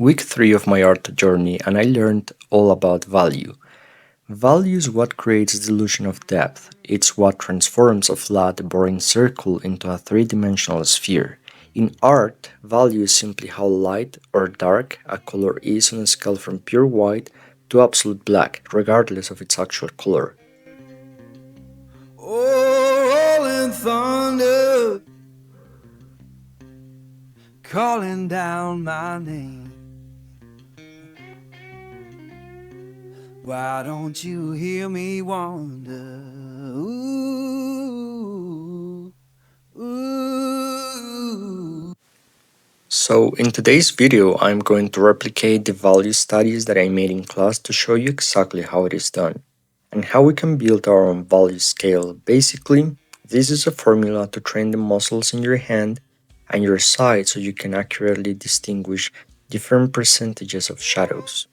Week 3 of my art journey, and I learned all about value. Value is what creates the illusion of depth. It's what transforms a flat, boring circle into a three-dimensional sphere. In art, value is simply how light or dark a color is on a scale from pure white to absolute black, regardless of its actual color. Oh, rolling thunder, calling down my name. Why don't you hear me wonder? Ooh, ooh. So in today's video, I'm going to replicate the value studies that I made in class to show you exactly how it is done and how we can build our own value scale. Basically, this is a formula to train the muscles in your hand and your side so you can accurately distinguish different percentages of shadows.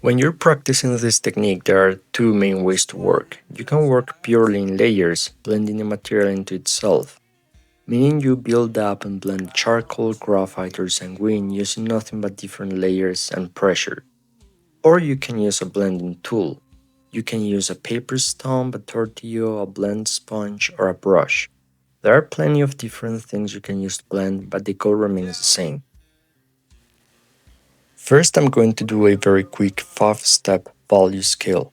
When you're practicing this technique, there are two main ways to work. You can work purely in layers, blending the material into itself, meaning you build up and blend charcoal, graphite, or sanguine using nothing but different layers and pressure. Or you can use a blending tool. You can use a paper stump, a tortillo, a blend sponge, or a brush. There are plenty of different things you can use to blend, but the goal remains the same. First, I'm going to do a very quick 5-step value scale.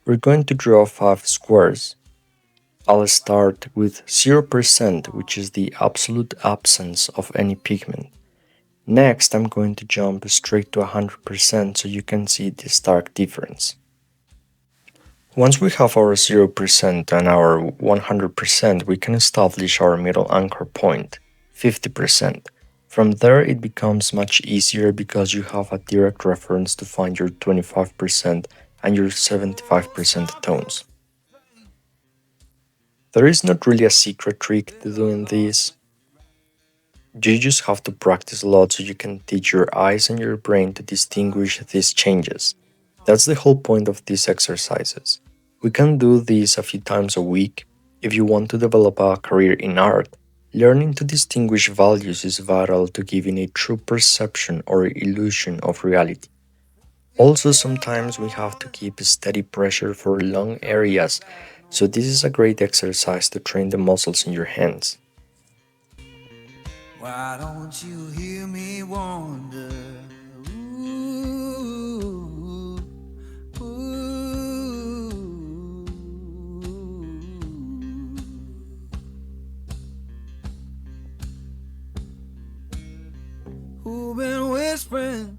We're going to draw 5 squares. I'll start with 0%, which is the absolute absence of any pigment. Next, I'm going to jump straight to 100% so you can see the stark difference. Once we have our 0% and our 100%, we can establish our middle anchor point, 50%. From there, it becomes much easier because you have a direct reference to find your 25% and your 75% tones. There is not really a secret trick to doing this. You just have to practice a lot so you can teach your eyes and your brain to distinguish these changes. That's the whole point of these exercises. We can do this a few times a week. If you want to develop a career in art, learning to distinguish values is vital to giving a true perception or illusion of reality. Also, sometimes we have to keep steady pressure for long areas, so this is a great exercise to train the muscles in your hands. Why don't you hear me wonder? Ooh, ooh. Who been whispering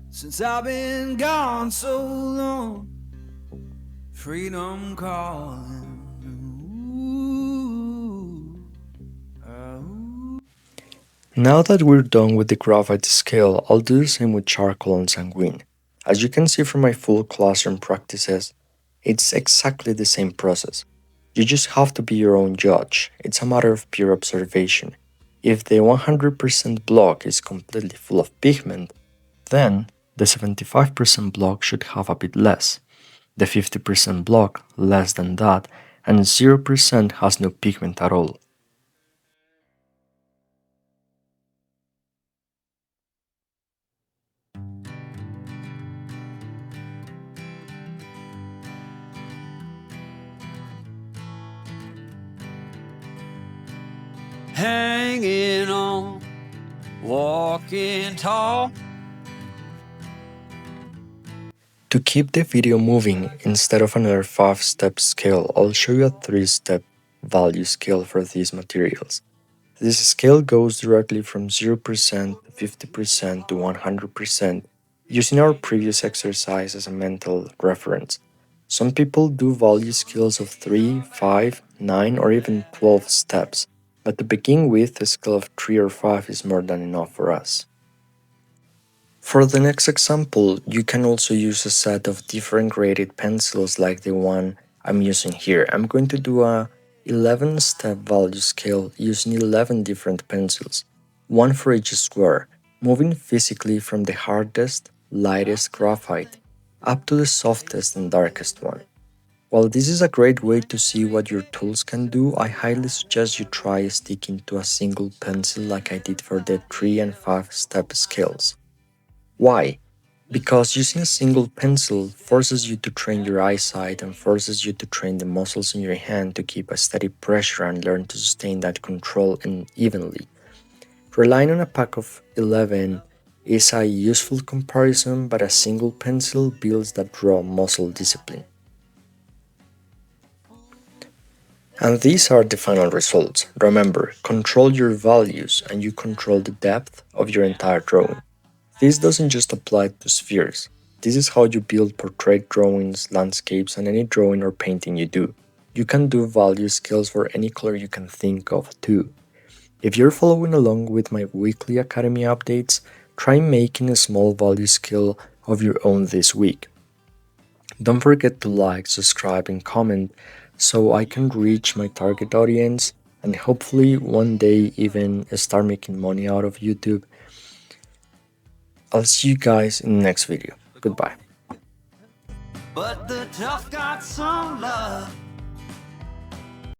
since I've been gone so long? Freedom calling. Now that we're done with the graphite scale, I'll do the same with charcoal and sanguine. As you can see from my full classroom practices, it's exactly the same process. You just have to be your own judge. It's a matter of pure observation. If the 100% block is completely full of pigment, then the 75% block should have a bit less. The 50% block less than that, and 0% has no pigment at all. Hanging on, walking tall. To keep the video moving, instead of another 5-step scale, I'll show you a 3-step value scale for these materials. This scale goes directly from 0%, 50% to 100%, using our previous exercise as a mental reference. Some people do value scales of 3, 5, 9, or even 12 steps, but to begin with, a scale of 3 or 5 is more than enough for us. For the next example, you can also use a set of different graded pencils like the one I'm using here. I'm going to do a 11-step value scale using 11 different pencils, one for each square, moving physically from the hardest, lightest graphite up to the softest and darkest one. While this is a great way to see what your tools can do, I highly suggest you try sticking to a single pencil like I did for the 3 and 5 step scales. Why? Because using a single pencil forces you to train your eyesight and forces you to train the muscles in your hand to keep a steady pressure and learn to sustain that control and evenly. Relying on a pack of 11 is a useful comparison, but a single pencil builds that raw muscle discipline. And these are the final results. Remember, control your values and you control the depth of your entire drawing. This doesn't just apply to spheres. This is how you build portrait drawings, landscapes, and any drawing or painting you do. You can do value scales for any color you can think of too. If you're following along with my weekly Academy updates, try making a small value scale of your own this week. Don't forget to like, subscribe, and comment so I can reach my target audience and hopefully one day even start making money out of YouTube. I'll see you guys in the next video. Goodbye. But the tough got some love.